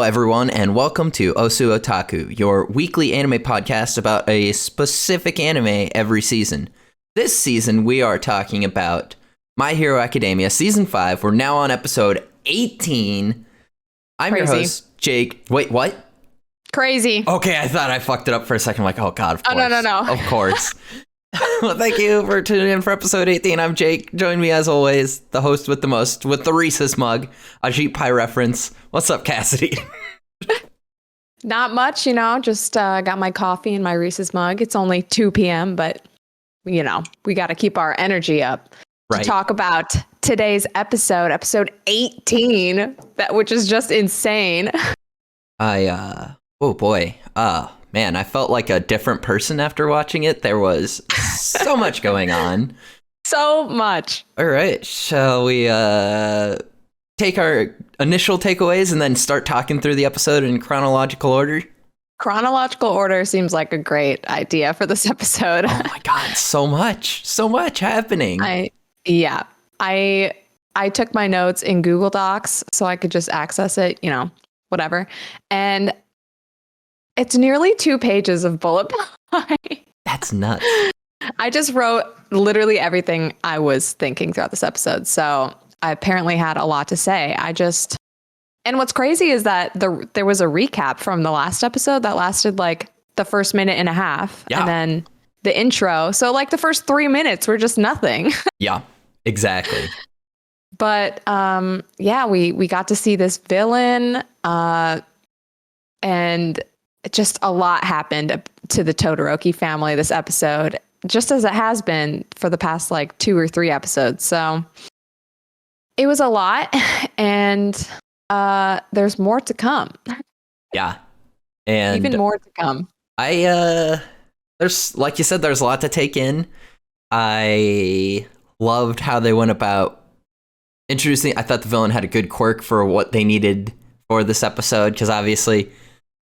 everyone, and welcome to Ossu Otaku, your weekly anime podcast about a specific anime every season. This season, we are talking about My Hero Academia Season 5. We're now on episode 18. I'm your host, Jake. Wait, what? Crazy. Okay, I thought I fucked it up for a second. I'm like, oh god, of course. Oh, no. Of course. Well, thank you for tuning in for episode 18. I'm Jake. Join me as always, the host with the most, with the Reese's mug, a Jeep Pie reference. What's up, Cassidy? Not much, just got my coffee in my Reese's mug. It's only 2 p.m., but, we got to keep our energy up to talk about today's episode 18, which is just insane. Oh boy. Man, I felt like a different person after watching it. There was so much going on. So much. All right. Shall we take our initial takeaways and then start talking through the episode in chronological order? Chronological order seems like a great idea for this episode. Oh my god, so much happening. I took my notes in Google Docs so I could just access it, whatever. And it's nearly 2 pages of bullet point. That's nuts. I just wrote literally everything I was thinking throughout this episode. So I apparently had a lot to say. And what's crazy is that there was a recap from the last episode that lasted like the first minute and a half. Yeah. And then the intro. So like the first 3 minutes were just nothing. Yeah, exactly. But we got to see this villain and just a lot happened to the Todoroki family this episode, just as it has been for the past like 2 or 3 episodes. So it was a lot, and there's more to come. Yeah. And even more to come. There's, like you said, there's a lot to take in. I loved how they went about introducing. I thought the villain had a good quirk for what they needed for this episode, because obviously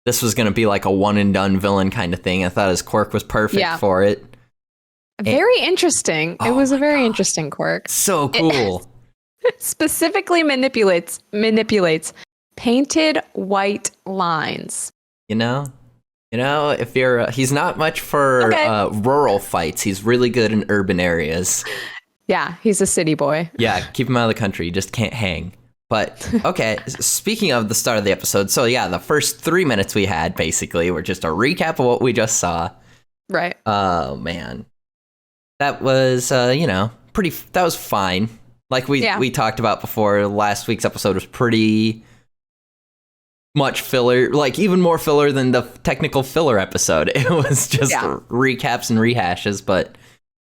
this was going to be like a one and done villain kind of thing. I thought his quirk was perfect for it. Very interesting. It was a very interesting quirk. So cool. It specifically manipulates painted white lines. If you're, he's not much for rural fights. He's really good in urban areas. Yeah, he's a city boy. Yeah, keep him out of the country. You just can't hang. But, okay, speaking of the start of the episode, so yeah, the first 3 minutes we had, basically, were just a recap of what we just saw. Right. Oh, man. That was, that was fine. Like we talked about before, last week's episode was pretty much filler, like even more filler than the technical filler episode. It was just recaps and rehashes, but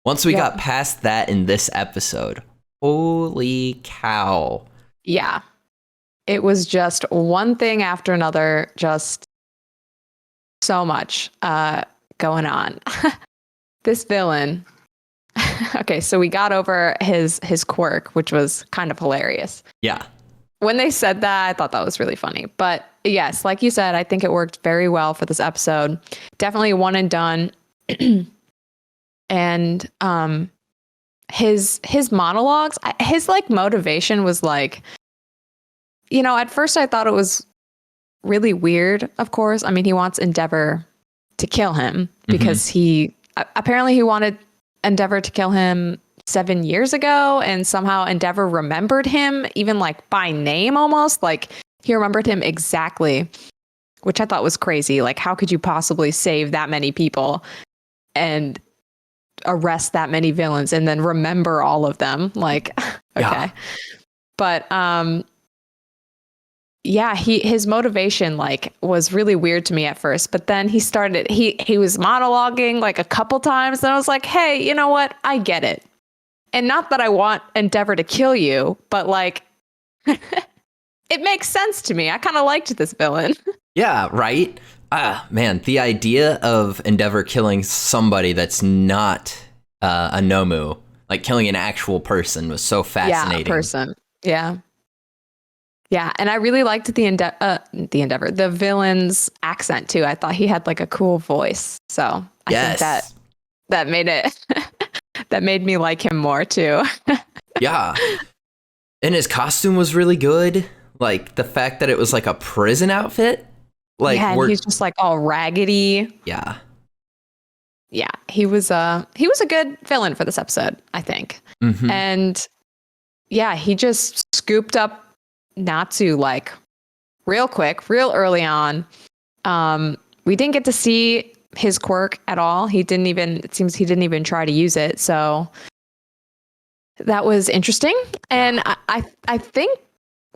once we got past that in this episode, holy cow. Yeah. It was just one thing after another, just so much going on. This villain. Okay, so we got over his quirk, which was kind of hilarious. Yeah. When they said that, I thought that was really funny. But yes, like you said, I think it worked very well for this episode. Definitely one and done. And his monologues, his like motivation was like, at first I thought it was really weird, of course. I mean, he wants Endeavor to kill him because he wanted Endeavor to kill him 7 years ago, and somehow Endeavor remembered him, even like by name almost. Like he remembered him exactly, which I thought was crazy. Like, how could you possibly save that many people and arrest that many villains and then remember all of them? Like, okay. But his motivation like was really weird to me at first, but then he was monologuing like a couple times, and I was like, hey, you know what? I get it. And not that I want Endeavor to kill you, but like it makes sense to me. I kind of liked this villain. Yeah, right? Man, the idea of Endeavor killing somebody that's not a Nomu, like killing an actual person, was so fascinating. Yeah, a person. Yeah. Yeah, and I really liked the villain's accent too. I thought he had like a cool voice, so I think that made it that made me like him more too. Yeah, and his costume was really good. Like the fact that it was like a prison outfit. Like and he's just like all raggedy. Yeah. Yeah, he was a good villain for this episode, I think. Mm-hmm. And yeah, he just scooped up Natsu like real quick, real early on. We didn't get to see his quirk at all. It seems he didn't even try to use it. So that was interesting. And I think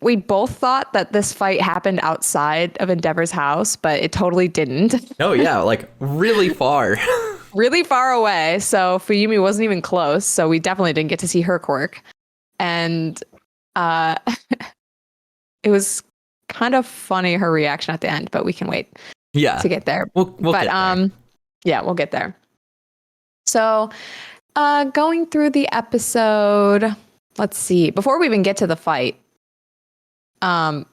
we both thought that this fight happened outside of Endeavor's house, but it totally didn't. Oh yeah, like really far. Really far away. So Fuyumi wasn't even close. So we definitely didn't get to see her quirk. And it was kind of funny, her reaction at the end, but we can wait to get there. We'll get there. Yeah, we'll get there. So going through the episode, let's see. Before we even get to the fight, I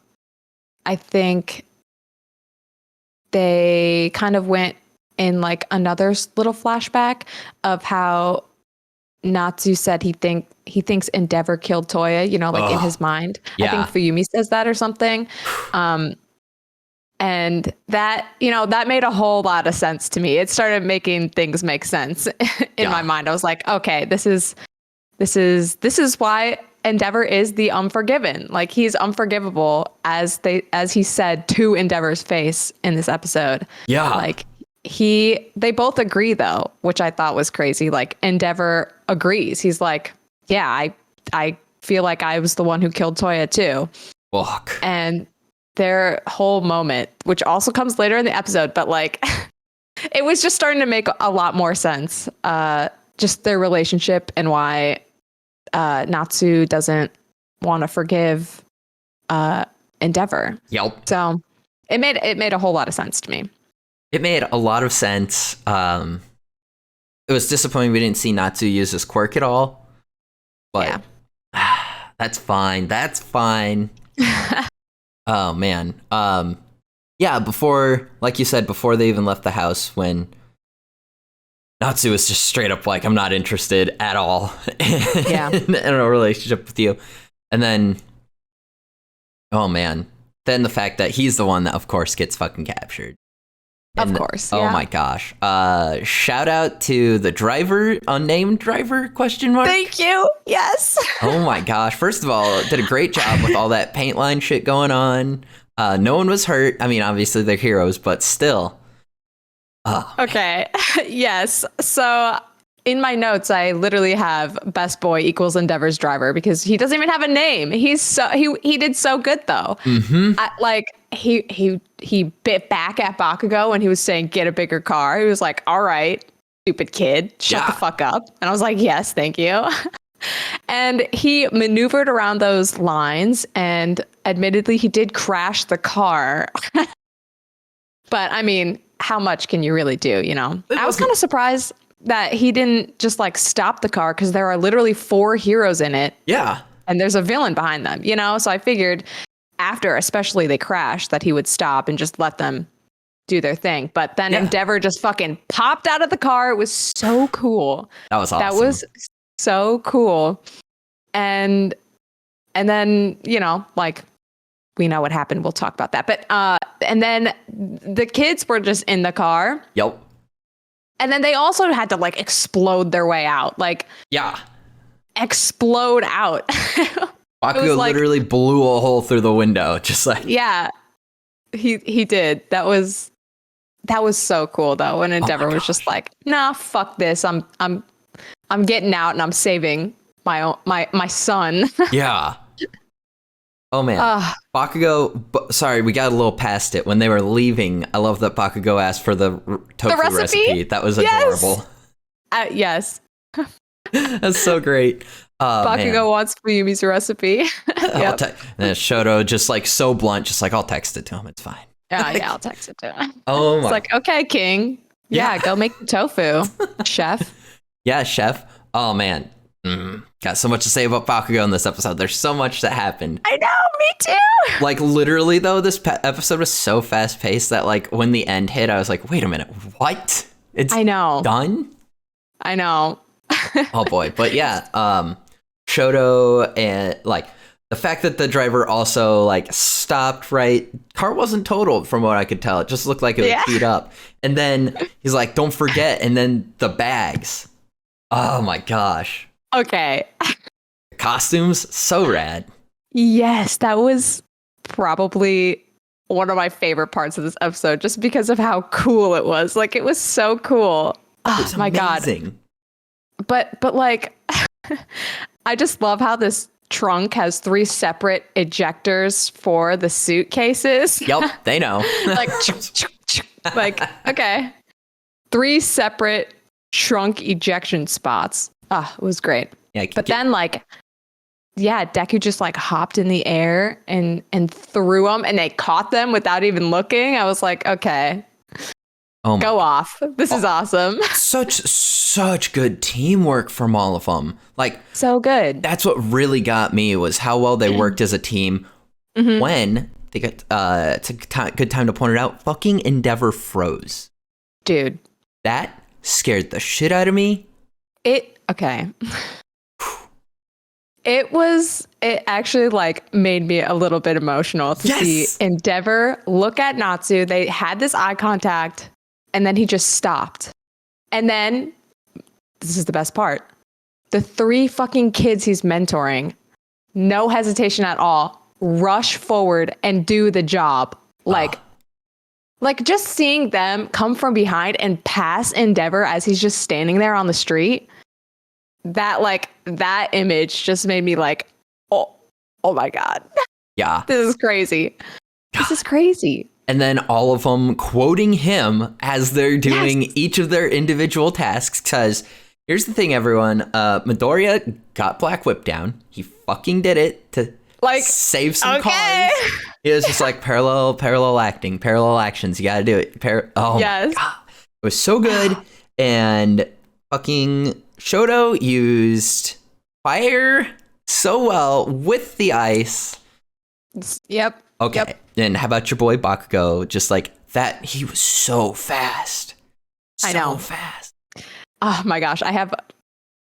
think they kind of went in like another little flashback of how Natsu said he thinks Endeavor killed Toya, in his mind. Yeah. I think Fuyumi says that or something. And that, that made a whole lot of sense to me. It started making things make sense in my mind. I was like, okay, this is why Endeavor is the Unforgiven. Like he's unforgivable, as he said to Endeavor's face in this episode. Yeah. Like they both agree though, which I thought was crazy. Like Endeavor agrees. He's like, yeah, I feel like I was the one who killed Toya too. Fuck. And their whole moment, which also comes later in the episode, but like it was just starting to make a lot more sense. Just their relationship and why Natsu doesn't want to forgive Endeavor. Yep. So it made a whole lot of sense to me. It made a lot of sense. It was disappointing we didn't see Natsu use his quirk at all. But that's fine. That's fine. Oh, man. Yeah, before, like you said, before they even left the house, when Natsu was just straight up like, I'm not interested at all in a relationship with you. And then, oh, man. Then the fact that he's the one that, of course, gets fucking captured. Of course. Oh my gosh. Shout out to the driver, unnamed driver, question mark. Thank you. Yes. Oh my gosh. First of all, did a great job with all that paint line shit going on. No one was hurt. I mean, obviously they're heroes, but still. Oh, okay. Yes. So in my notes, I literally have best boy equals Endeavor's driver because he doesn't even have a name. He did so good though. Mm-hmm. He bit back at Bakugo when he was saying, get a bigger car. He was like, all right, stupid kid, shut the fuck up. And I was like, yes, thank you. And he maneuvered around those lines and admittedly, he did crash the car. But I mean, how much can you really do? I was kind of surprised that he didn't just like stop the car because there are literally 4 heroes in it. Yeah. And there's a villain behind them, So I figured after, especially they crashed, that he would stop and just let them do their thing. But then Endeavor just fucking popped out of the car. It was so cool. That was awesome. That was so cool. And then, like we know what happened. We'll talk about that. But and then the kids were just in the car. Yep. And then they also had to like explode their way out. Like, explode out. Bakugo literally blew a hole through the window, just like. Yeah, he did. That was so cool though. When Endeavor was just like, nah, fuck this. I'm getting out and I'm saving my son. Yeah. Oh man, Bakugo. Sorry, we got a little past it when they were leaving. I love that Bakugo asked for the tofu recipe. That was adorable. Yes. That's so great. Bakugo wants Fuyumi's recipe. Yep. And then Shoto just like so blunt, just like I'll text it to him. It's fine. Yeah, I'll text it to him. Oh my. It's like, okay, King. Yeah, go make the tofu, chef. Yeah, chef. Oh man. Got so much to say about Bakugo in this episode. There's so much that happened. I know, me too. Like literally though, this episode was so fast paced that like when the end hit, I was like, wait a minute, what? It's done? I know. Oh boy. But yeah, Shoto and like The fact that the driver also like stopped right, car wasn't totaled from what I could tell. It just looked like it was beat up. And then he's like, "Don't forget." And then the bags. Oh my gosh. Okay. The costumes, so rad. Yes, that was probably one of my favorite parts of this episode, just because of how cool it was. Like, it was so cool. Oh my god. But like, I just love how this trunk has 3 separate ejectors for the suitcases. Yep, they know. like, okay. 3 separate trunk ejection spots. It was great. Yeah, but then like, Deku just like hopped in the air and threw them, and they caught them without even looking. I was like, okay, go off. This is awesome. Such good teamwork from all of them. Like, so good. That's what really got me, was how well they worked as a team. When they got it's a good time to point it out. Fucking Endeavor froze, dude. That scared the shit out of me. Okay. It actually like made me a little bit emotional to see Endeavor look at Natsu. They had this eye contact, and then he just stopped. And then, this is the best part, the 3 fucking kids he's mentoring, no hesitation at all, rush forward and do the job. Like just seeing them come from behind and pass Endeavor as he's just standing there on the street. That image just made me like, oh my god. Yeah. This is crazy. This is crazy. And then all of them quoting him as they're doing each of their individual tasks. Because here's the thing, everyone. Midoriya got Black Whip down. He fucking did it to like save some cars. It was just like parallel actions. You gotta do it. My God. It was so good. And fucking Shoto used fire so well with the ice. Yep. Okay. Yep. And how about your boy Bakugo? Just like that, he was so fast. I know. Fast. Oh my gosh. I have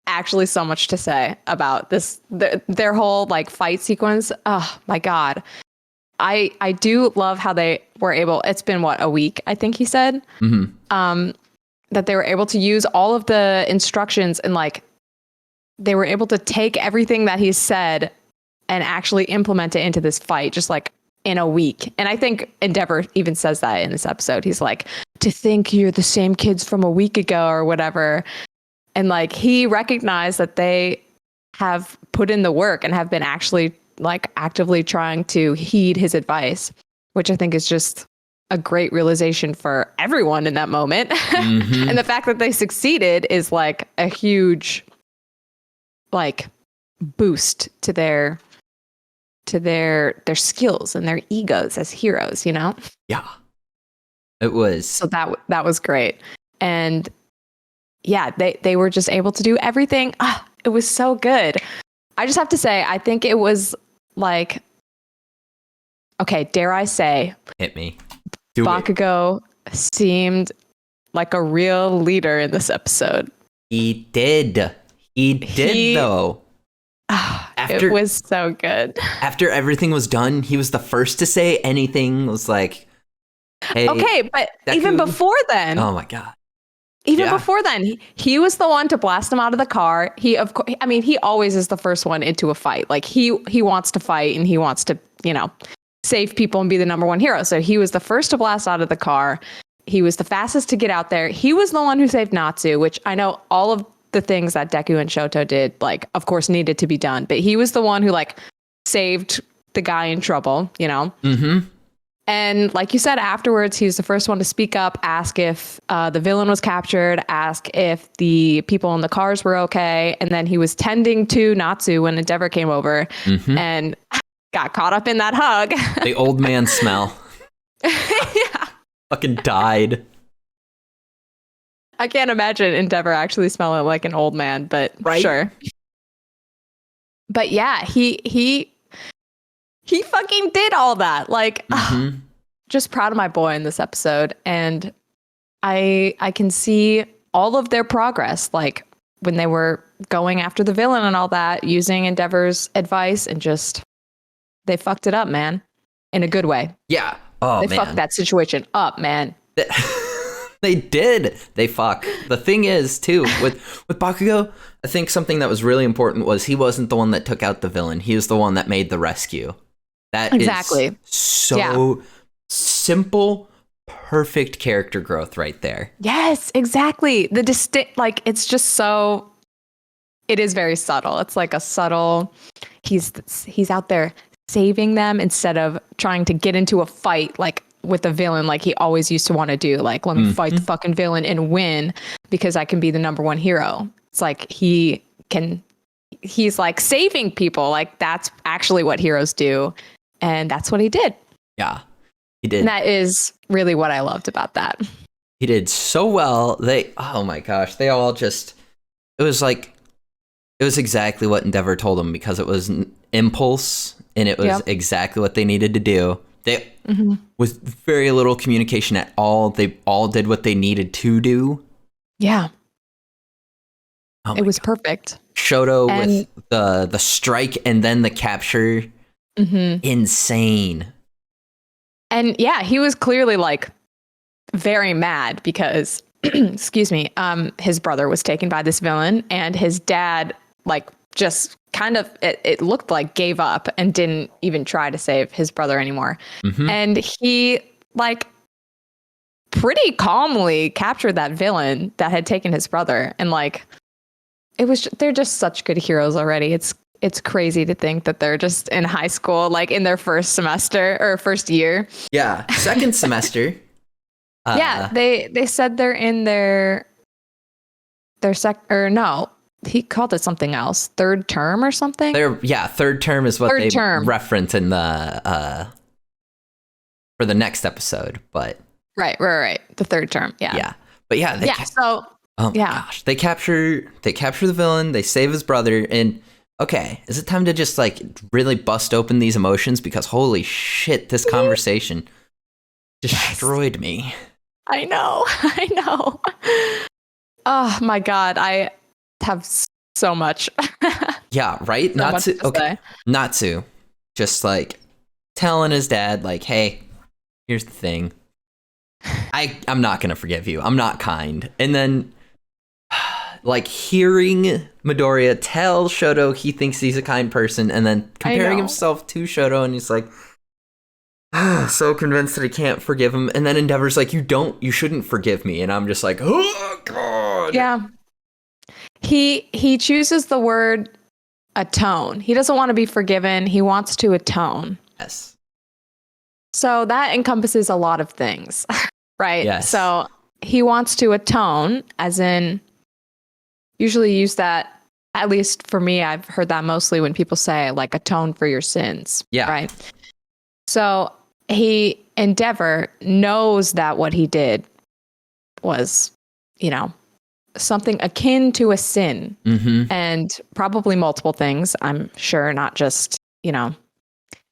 actually so much to say about this. Their whole like fight sequence. Oh my God. I do love how they were able, it's been a week, I think he said. That they were able to use all of the instructions, and like they were able to take everything that he said and actually implement it into this fight just like in a week. And I think Endeavor even says that in this episode. He's like, to think you're the same kids from a week ago or whatever. And like he recognized that they have put in the work and have been actually like actively trying to heed his advice, which I think is just a great realization for everyone in that moment. And the fact that they succeeded is like a huge like boost to their skills and their egos as heroes, you know? Yeah. It was. So that was great. And yeah, they were just able to do everything. It was so good. I just have to say, I think it was like, okay, dare I say, hit me. Bakugo seemed like a real leader in this episode. He did though. It was so good. After everything was done, he was the first to say anything. Was like, hey, okay, but even before then, oh my God. Even before then, he was the one to blast him out of the car. He always is the first one into a fight. Like he wants to fight and he wants to, save people and be the number one hero. So he was the first to blast out of the car. He was the fastest to get out there. He was the one who saved Natsu, which I know all of the things that Deku and Shoto did, like, of course, needed to be done. But he was the one who, like, saved the guy in trouble, And like you said, afterwards, he was the first one to speak up, ask if the villain was captured, ask if the people in the cars were okay. And then he was tending to Natsu when Endeavor came over and got caught up in that hug. The old man smell. Yeah. Fucking died. I can't imagine Endeavor actually smelling like an old man, but sure. But yeah, he fucking did all that. Like, just proud of my boy in this episode. And I can see all of their progress, like when they were going after the villain and all that, using Endeavor's advice, and just they fucked it up, man, in a good way. Yeah. Oh, they fucked that situation up, man. They did. They fuck. The thing is, too, with Bakugo, I think something that was really important was he wasn't the one that took out the villain. He was the one that made the rescue. That is so simple, perfect character growth right there. Yes, exactly. The distinct, like, it's just so, it is very subtle. It's like a subtle, he's out there saving them instead of trying to get into a fight, like, with the villain, like he always used to want to do. Like, let me fight the fucking villain and win because I can be the number one hero. It's like he's like saving people. Like, that's actually what heroes do. And that's what he did. Yeah, he did. And that is really what I loved about that. He did so well. Oh my gosh, they all just, it was exactly what Endeavor told them, because it was an impulse and it was exactly what they needed to do. They, with very little communication at all, they all did what they needed to do. Yeah. It was perfect. Shoto with the strike and then the capture. Insane. And yeah, he was clearly like very mad because, excuse me, his brother was taken by this villain, and his dad like just kind of, it looked like gave up and didn't even try to save his brother anymore. And he like pretty calmly captured that villain that had taken his brother. And like, they're just such good heroes already. It's crazy to think that they're just in high school, like in their first semester or first year. Yeah. Second semester. Yeah. They said they're in their he called it something else. Third term or something? Third term is what they reference in the for the next episode, but right. The third term. Yeah. Yeah. But yeah, gosh. They capture the villain, they save his brother, and okay, is it time to just like really bust open these emotions? Because holy shit, this conversation destroyed me. I know. Oh my God. I have so much. Yeah, right? Natsu. Okay. Natsu. Just like telling his dad, like, hey, here's the thing. I'm not gonna forgive you. I'm not kind. And then like hearing Midoriya tell Shoto he thinks he's a kind person, and then comparing himself to Shoto, and he's like, so convinced that he can't forgive him. And then Endeavor's like, you shouldn't forgive me. And I'm just like, oh God. Yeah. He chooses the word atone. He doesn't want to be forgiven. He wants to atone. Yes. So that encompasses a lot of things, right? Yes. So he wants to atone, as in, usually use that, at least for me, I've heard that mostly when people say like atone for your sins. Yeah. Right. So Endeavor knows that what he did was, something akin to a sin, and probably multiple things. I'm sure, not just,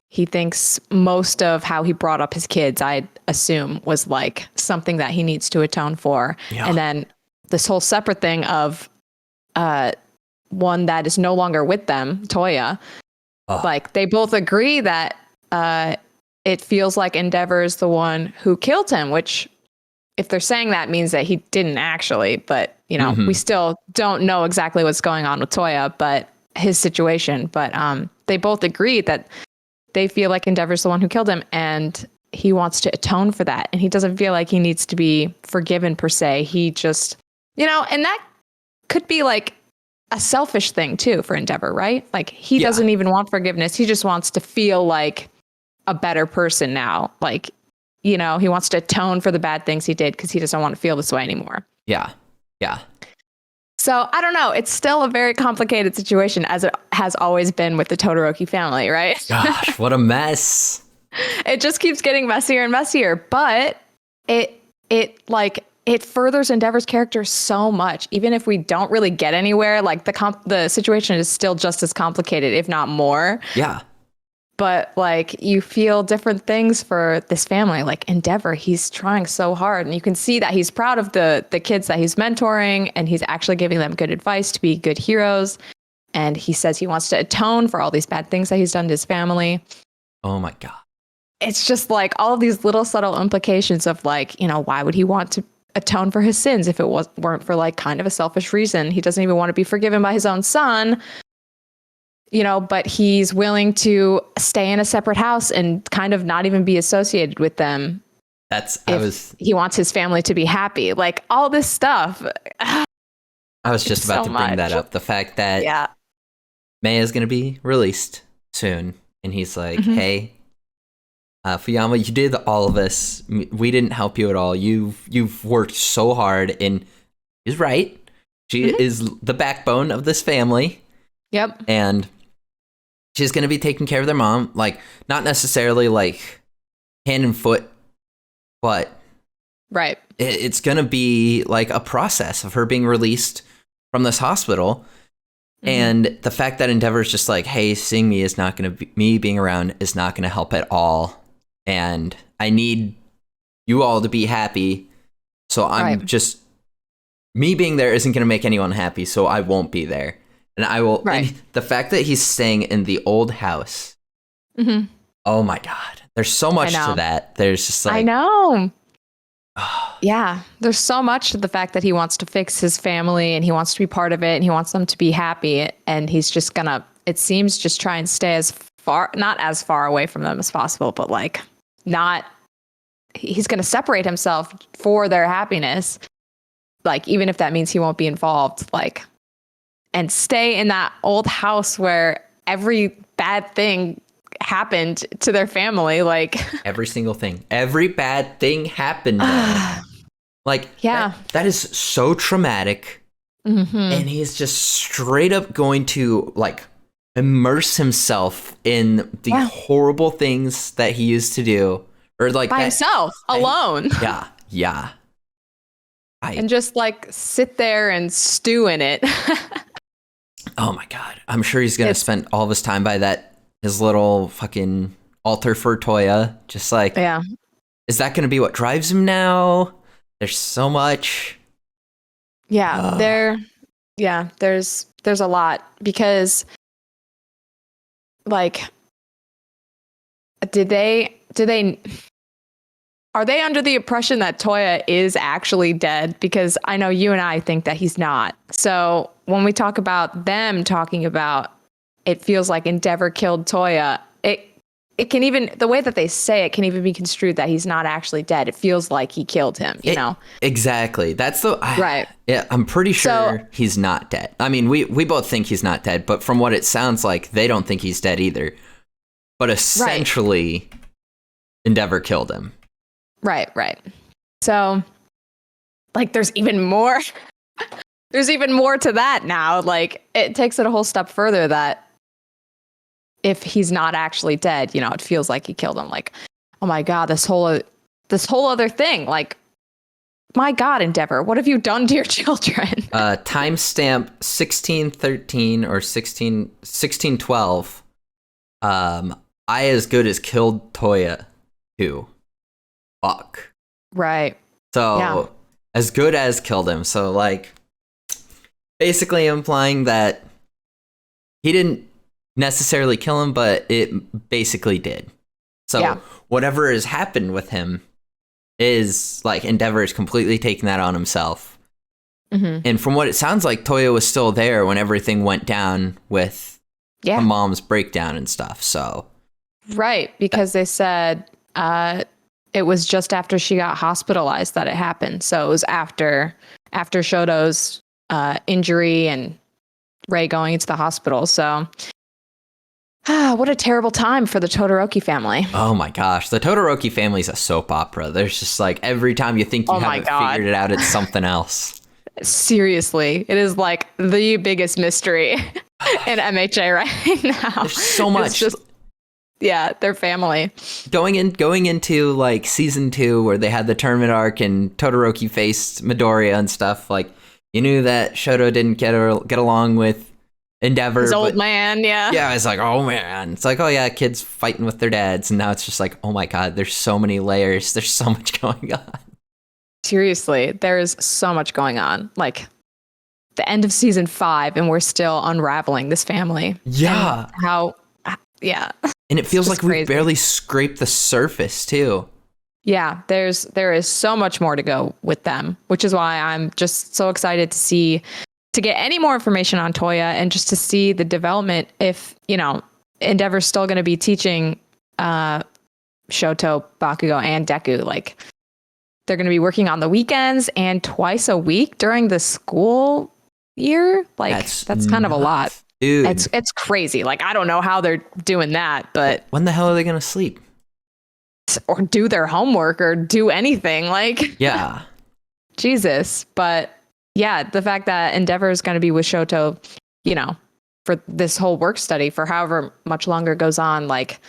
he thinks most of how he brought up his kids, I'd assume, was like something that he needs to atone for. Yeah. And then this whole separate thing of one that is no longer with them, Toya, like they both agree that it feels like Endeavor is the one who killed him, which, if they're saying that, means that he didn't actually, but we still don't know exactly what's going on with Toya, but his situation. But they both agree that they feel like Endeavor's the one who killed him, and he wants to atone for that. And he doesn't feel like he needs to be forgiven per se. He just, and that could be like a selfish thing too for Endeavor, right? Like he doesn't even want forgiveness. He just wants to feel like a better person now. Like, he wants to atone for the bad things he did because he doesn't want to feel this way anymore. Yeah. Yeah. So I don't know. It's still a very complicated situation, as it has always been with the Todoroki family, right? Gosh, what a mess. It just keeps getting messier and messier, but it furthers Endeavor's character so much. Even if we don't really get anywhere, like the situation is still just as complicated, if not more. Yeah. But like you feel different things for this family. Like Endeavor, he's trying so hard, and you can see that he's proud of the kids that he's mentoring, and he's actually giving them good advice to be good heroes. And he says he wants to atone for all these bad things that he's done to his family. Oh my God. It's just like all of these little subtle implications of like, you know, why would he want to atone for his sins if it weren't for like kind of a selfish reason? He doesn't even want to be forgiven by his own son, you know, but he's willing to stay in a separate house and kind of not even be associated with them. He wants his family to be happy, like all this stuff. I was just about to bring that up. The fact that Mei is going to be released soon. And he's like, hey, Fuyama, you did all of this. We didn't help you at all. You've worked so hard. And he's right. She is the backbone of this family. Yep. And she's going to be taking care of their mom. Like, not necessarily like hand and foot, but right. It's going to be like a process of her being released from this hospital. And the fact that Endeavor's just like, hey, seeing me is not going to be, me being around is not going to help at all. And I need you all to be happy. So I'm just, me being there isn't going to make anyone happy. So I won't be there. And I will, and the fact that he's staying in the old house. Oh my God. There's so much to that. There's just like, I know. Yeah, there's so much to the fact that he wants to fix his family and he wants to be part of it and he wants them to be happy. And he's just gonna, it seems, just try and stay not as far away from them as possible, but like he's gonna separate himself for their happiness. Like, even if that means he won't be involved, like, and stay in that old house where every bad thing happened to their family, like every single thing, every bad thing happened like that is so traumatic. And he's just straight up going to like immerse himself in the horrible things that he used to do, or like by himself alone. And just like sit there and stew in it. Oh my God, I'm sure he's gonna spend all of his time by his little fucking altar for Toya. Just like, is that going to be what drives him now? There's so much. There's a lot, because like, are they under the impression that Toya is actually dead? Because I know you and I think that he's not. So when we talk about them talking about, it feels like Endeavor killed Toya, it can even, the way that they say it can even be construed that he's not actually dead. It feels like he killed him, you know? Exactly. That's right. Yeah, I'm pretty sure he's not dead. I mean, we both think he's not dead, but from what it sounds like, they don't think he's dead either. But essentially, Endeavor killed him. Right. So, like, there's even more. There's even more to that now. Like, it takes it a whole step further that if he's not actually dead, you know, it feels like he killed him. Like, oh my God, this whole other thing. Like, my God, Endeavor, what have you done to your children? Timestamp 1613 or 1612. I as good as killed Toya too. Fuck. Right. So as good as killed him. So like, basically implying that he didn't necessarily kill him, but it basically did. So whatever has happened with him is like Endeavor is completely taking that on himself. And from what it sounds like, Toya was still there when everything went down with the mom's breakdown and stuff. So because they said it was just after she got hospitalized that it happened. So it was after Shoto's injury and Rei going into the hospital. So what a terrible time for the Todoroki family. Oh my gosh. The Todoroki family's a soap opera. There's just like every time you think you haven't figured it out, it's something else. Seriously. It is like the biggest mystery in MHA right now. There's so much. It's just, their family. Going into like season 2 where they had the tournament arc and Todoroki faced Midoriya and stuff, like you knew that Shoto didn't get along with Endeavor. His old man, Yeah, it's like, oh man. It's like, oh yeah, kids fighting with their dads. And now it's just like, oh my God, there's so many layers. There's so much going on. Seriously, there is so much going on. Like the end of season 5 and we're still unraveling this family. Yeah. And it feels like we barely scraped the surface too. Yeah, there is so much more to go with them, which is why I'm just so excited to get any more information on Toya and just to see the development if, Endeavor's still going to be teaching Shoto, Bakugo, and Deku. Like, they're going to be working on the weekends and twice a week during the school year. Like, that's kind of a lot. Dude. It's crazy. Like, I don't know how they're doing that, but when the hell are they going to sleep? Or do their homework or do anything. Like, yeah. Jesus. But yeah, the fact that Endeavor is going to be with Shoto, for this whole work study for however much longer it goes on, like,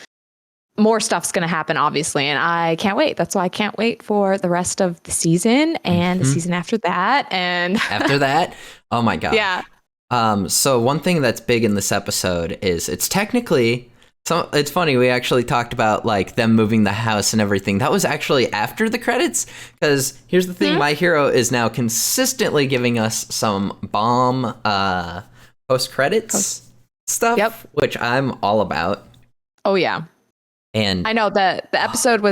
more stuff's going to happen, obviously. And I can't wait. That's why I can't wait for the rest of the season and the season after that. And after that, oh my God. Yeah. So one thing that's big in this episode is it's technically, so it's funny. We actually talked about like them moving the house and everything. That was actually after the credits. Because here's the thing. My hero is now consistently giving us some bomb, post-credits stuff, which I'm all about. Oh, yeah. And I know that the episode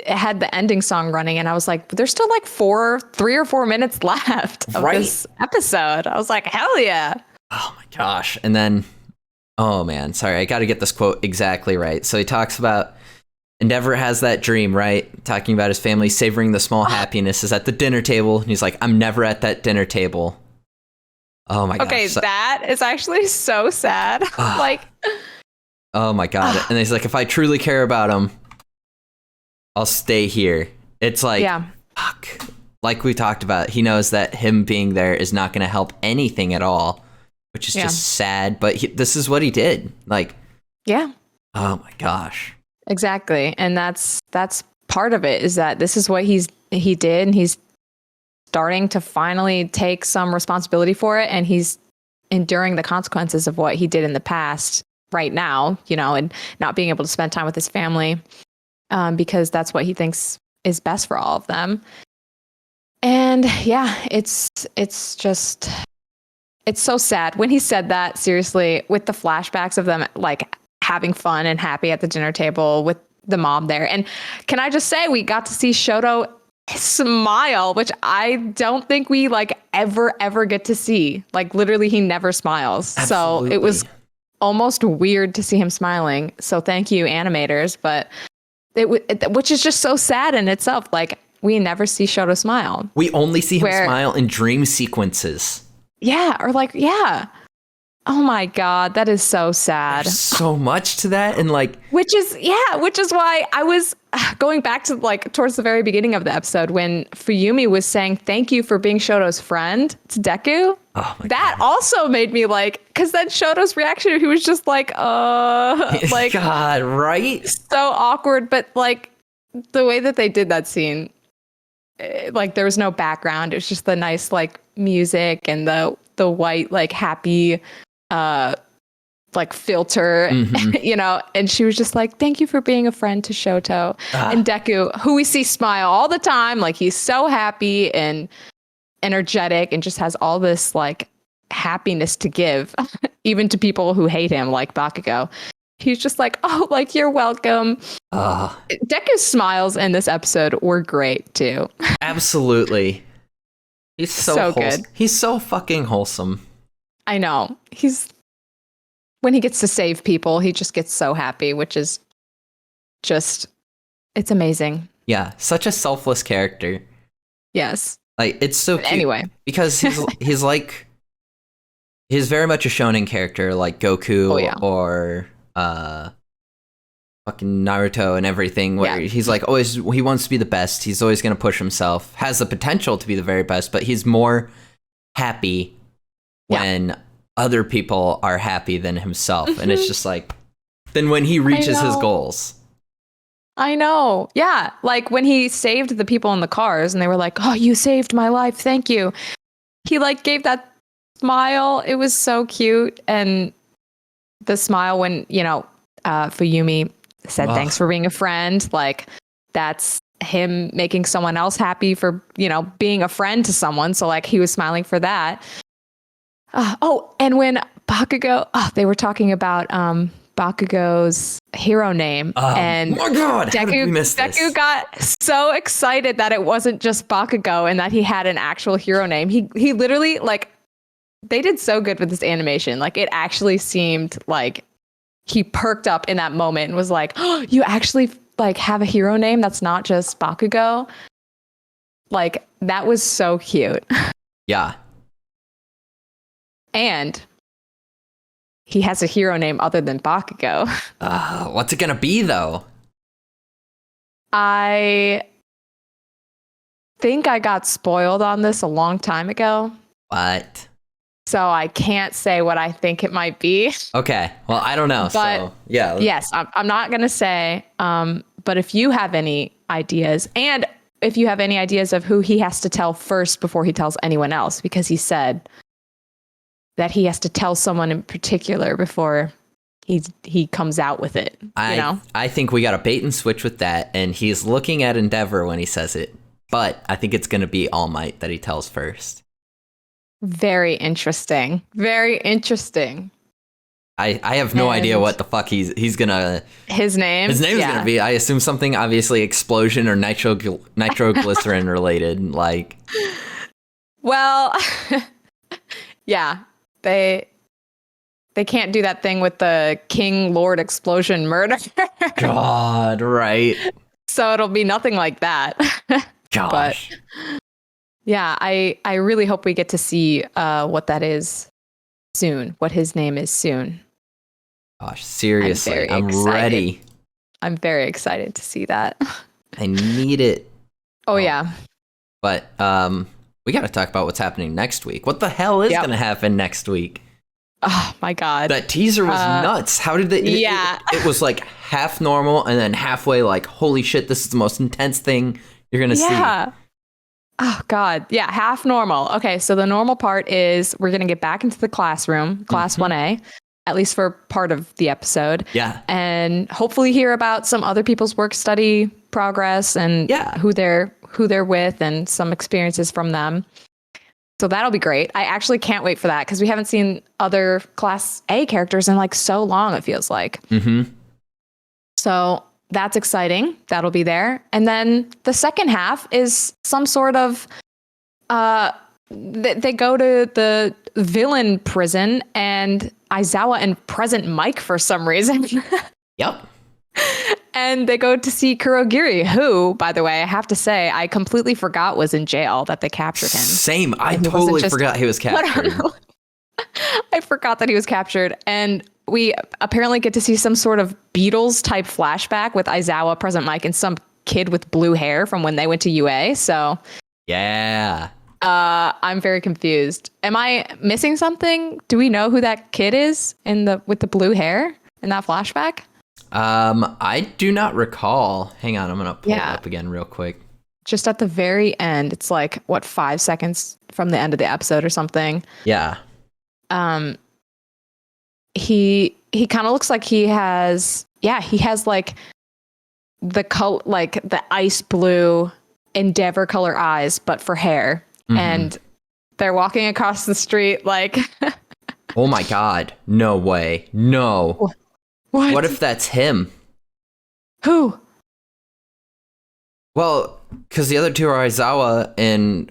had the ending song running, and I was like, there's still like 3 or 4 minutes left of this episode. I was like, hell yeah. Oh my gosh. And then, oh man, sorry, I got to get this quote exactly right. So he talks about Endeavor has that dream, right? Talking about his family savoring the small happinesses at the dinner table. And he's like, I'm never at that dinner table. Oh my god. Okay, that is actually so sad. Like, oh my god. And he's like, if I truly care about him, I'll stay here. It's like, fuck. Like we talked about, he knows that him being there is not going to help anything at all, which is just sad. But this is what he did. Like, oh my gosh. Exactly. And that's part of it, is that this is what he did, and he's starting to finally take some responsibility for it, and he's enduring the consequences of what he did in the past right now, and not being able to spend time with his family, because that's what he thinks is best for all of them. And yeah, it's so sad when he said that, seriously, with the flashbacks of them like having fun and happy at the dinner table with the mom there. And can I just say, we got to see Shoto smile, which I don't think we like ever get to see. Like, literally, he never smiles. Absolutely. So it was almost weird to see him smiling. So thank you, animators. But which is just so sad in itself. Like, we never see Shoto smile. We only see him smile in dream sequences. Yeah, or like, oh my god, that is so sad. There's so much to that, and like, which is why I was going back to like towards the very beginning of the episode when Fuyumi was saying thank you for being Shoto's friend to Deku. Oh my that god. Also made me like, because then Shoto's reaction, he was just like, like, God, right? So awkward. But like the way that they did that scene, like there was no background. It was just the nice like music and the white like happy like filter, and she was just like, thank you for being a friend to Shoto. And Deku, who we see smile all the time, like he's so happy and energetic and just has all this like happiness to give, even to people who hate him, like Bakugo. He's just like, oh, like, you're welcome. Deku's smiles in this episode were great too. Absolutely. He's so good. He's so fucking wholesome. I know. When he gets to save people, he just gets so happy, which is just, it's amazing. Yeah, such a selfless character. Yes. Like, it's so cute. Anyway. Because he's like, he's very much a shonen character, like Goku or fucking Naruto and everything, where he's like always, he wants to be the best. He's always going to push himself, has the potential to be the very best, but he's more happy when other people are happy than himself. And it's just like, then when he reaches his goals. I know. Yeah. Like when he saved the people in the cars and they were like, oh, you saved my life. Thank you. He like gave that smile. It was so cute. And the smile when, Fuyumi said, thanks for being a friend. Like, that's him making someone else happy for, being a friend to someone. So like he was smiling for that. And when Bakugo, they were talking about Bakugo's hero name. And my God, how did we miss this? Deku got so excited that it wasn't just Bakugo and that he had an actual hero name. He literally, like, they did so good with this animation. Like, it actually seemed like he perked up in that moment and was like, oh, you actually like have a hero name that's not just Bakugo. Like, that was so cute. Yeah. And he has a hero name other than Bakugo. What's it gonna be, though? I think I got spoiled on this a long time ago. What? So I can't say what I think it might be. Okay. Well, I don't know. But so, yeah. Yes, I'm not going to say. But if you have any ideas, and if you have any ideas of who he has to tell first before he tells anyone else, because he said that he has to tell someone in particular before he comes out with it. I think we got a bait and switch with that, and he's looking at Endeavor when he says it. But I think it's going to be All Might that he tells first. Very interesting. Very interesting. I have no idea what the fuck he's gonna. His name is gonna be. I assume something obviously explosion or nitroglycerin related. Like, well, yeah, they can't do that thing with the King Lord Explosion murder. God, right? So it'll be nothing like that. Gosh. But yeah, I really hope we get to see what that is soon. What his name is soon. Gosh, seriously, I'm ready. I'm very excited to see that. I need it. Oh yeah. But we got to talk about what's happening next week. What the hell is going to happen next week? Oh my God. That teaser was nuts. How did they? Yeah. It was like half normal and then halfway like, holy shit, this is the most intense thing you're going to see. Yeah. Oh God. Yeah. Half normal. Okay. So the normal part is we're going to get back into the classroom, class 1A, at least for part of the episode. Yeah. And hopefully hear about some other people's work study progress and who they're with and some experiences from them. So that'll be great. I actually can't wait for that because we haven't seen other class A characters in like so long, it feels like. Mm-hmm. So that's exciting. That'll be there. And then the second half is some sort of they go to the villain prison and Aizawa and Present Mike for some reason. Yep. And they go to see Kurogiri, who, by the way, I have to say, I completely forgot was in jail, that they captured him. Same. I totally forgot he was captured. I forgot that he was captured. And we apparently get to see some sort of Beatles-type flashback with Aizawa, Present Mike, and some kid with blue hair from when they went to UA. So yeah. I'm very confused. Am I missing something? Do we know who that kid is with the blue hair in that flashback? I do not recall. Hang on, I'm gonna pull it up again real quick. Just at the very end, it's like 5 seconds from the end of the episode or something. Yeah. He kind of looks like he has like the color, like the ice blue Endeavor color eyes, but for hair. Mm-hmm. And they're walking across the street like. Oh my God! No way! No. What if that's him? Who? Well, because the other two are Aizawa and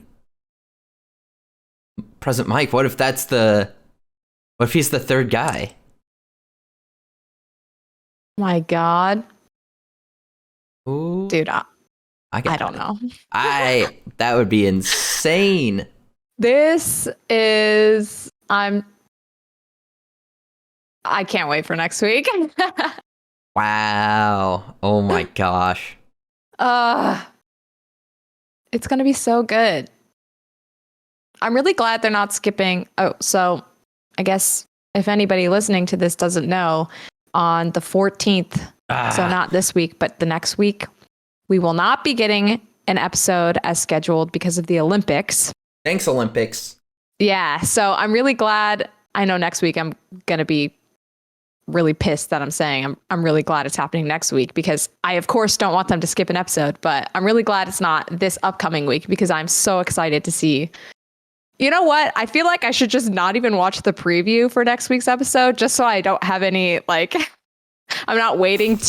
Present Mike. What if he's the third guy? My God. Ooh. Dude, I don't know. That would be insane. This is I can't wait for next week. Wow. Oh my gosh. It's going to be so good. I'm really glad they're not skipping. Oh, so I guess if anybody listening to this doesn't know, on the 14th, so not this week, but the next week, we will not be getting an episode as scheduled because of the Olympics. Thanks, Olympics. Yeah. So I'm really glad. I know next week I'm going to be really pissed that I'm saying I'm really glad it's happening next week because I of course don't want them to skip an episode, but I'm really glad it's not this upcoming week because I'm so excited to see. You know what? I feel like I should just not even watch the preview for next week's episode just so I don't have any like I'm not waiting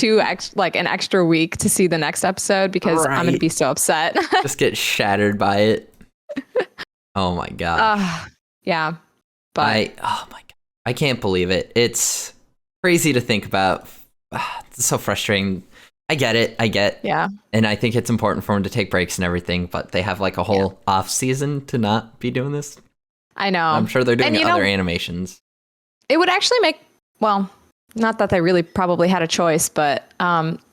like an extra week to see the next episode because I'm going to be so upset. Just get shattered by it. Oh my god. Yeah. But oh my god. I can't believe it. It's crazy to think about. It's so frustrating. I get it. Yeah. And I think it's important for them to take breaks and everything, but they have like a whole off season to not be doing this. I know. I'm sure they're doing other animations. It would actually not that they really probably had a choice, but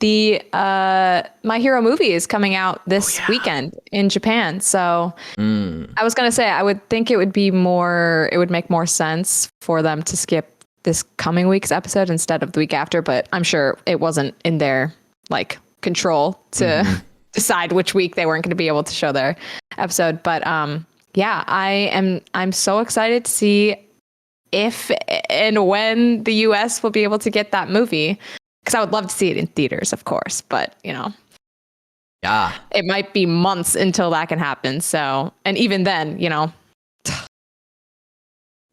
the My Hero movie is coming out this weekend in Japan. So I was going to say, I would think it would make more sense for them to skip this coming week's episode instead of the week after, but I'm sure it wasn't in their like control to decide which week they weren't going to be able to show their episode. But I'm so excited to see if and when the US will be able to get that movie, because I would love to see it in theaters, of course, but it might be months until that can happen. So, and even then,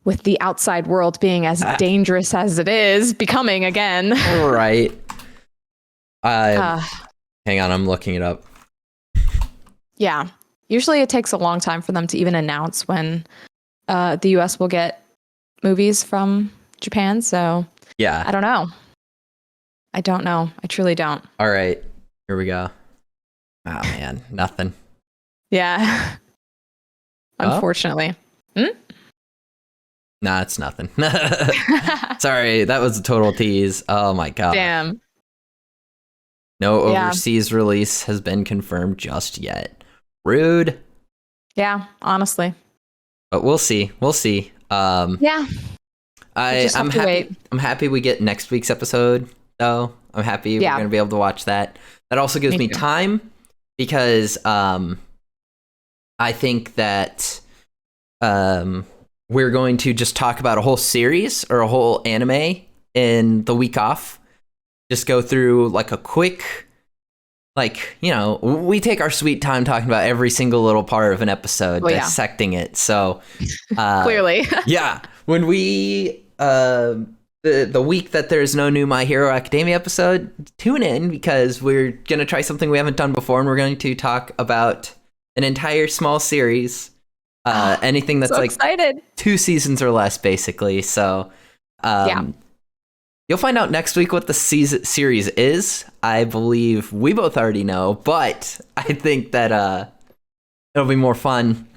with the outside world being as dangerous as it is becoming again. Right. Hang on, I'm looking it up. Yeah. Usually it takes a long time for them to even announce when the US will get movies from Japan. So yeah, I don't know. I truly don't. All right, here we go. Oh man, nothing. Yeah. Unfortunately. Nah, it's nothing. Sorry, that was a total tease. Oh my god. Damn. No overseas release has been confirmed just yet. Rude. Yeah, honestly. But we'll see. I'm happy. I'm happy we get next week's episode, though. I'm happy we're going to be able to watch that. That also gives me time because I think that we're going to just talk about a whole series or a whole anime in the week off. Just go through like a quick, we take our sweet time talking about every single little part of an episode, dissecting it. So clearly, when we the week that there's no new My Hero Academia episode, tune in because we're gonna try something we haven't done before, and we're going to talk about an entire small series, anything that's excited. 2 seasons or less, basically. So you'll find out next week what the series is. I believe we both already know, but I think that it'll be more fun.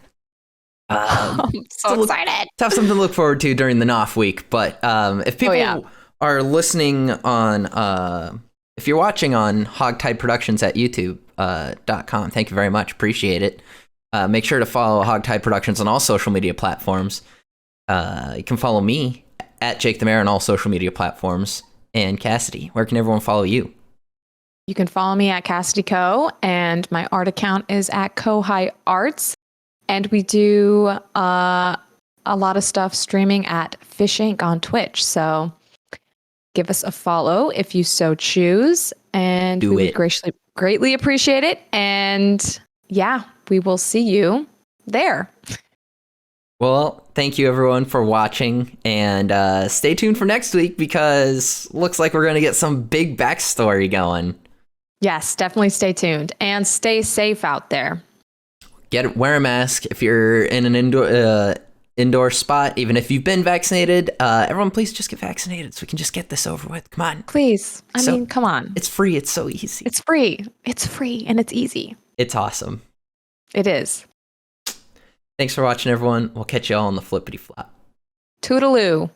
I'm so excited. To have something to look forward to during the NOF week. But if people are listening on, if you're watching on Hogtied Productions at youtube.com, thank you very much. Appreciate it. Make sure to follow Hogtied Productions on all social media platforms. You can follow me at Jake the Mayor on all social media platforms. And Cassidy, where can everyone follow you? You can follow me at Cassidy Co. And my art account is at Kohai Arts. And we do a lot of stuff streaming at Fish Inc. on Twitch. So give us a follow if you so choose. And we would greatly appreciate it. And we will see you there. Well, thank you everyone for watching, and stay tuned for next week because looks like we're going to get some big backstory going. Yes, definitely stay tuned and stay safe out there. Wear a mask if you're in an indoor spot, even if you've been vaccinated. Everyone, please just get vaccinated so we can just get this over with. Come on. Please. I mean, come on. It's free. It's so easy. It's free. It's free and it's easy. It's awesome. It is. Thanks for watching, everyone. We'll catch you all on the flippity flop. Toodaloo.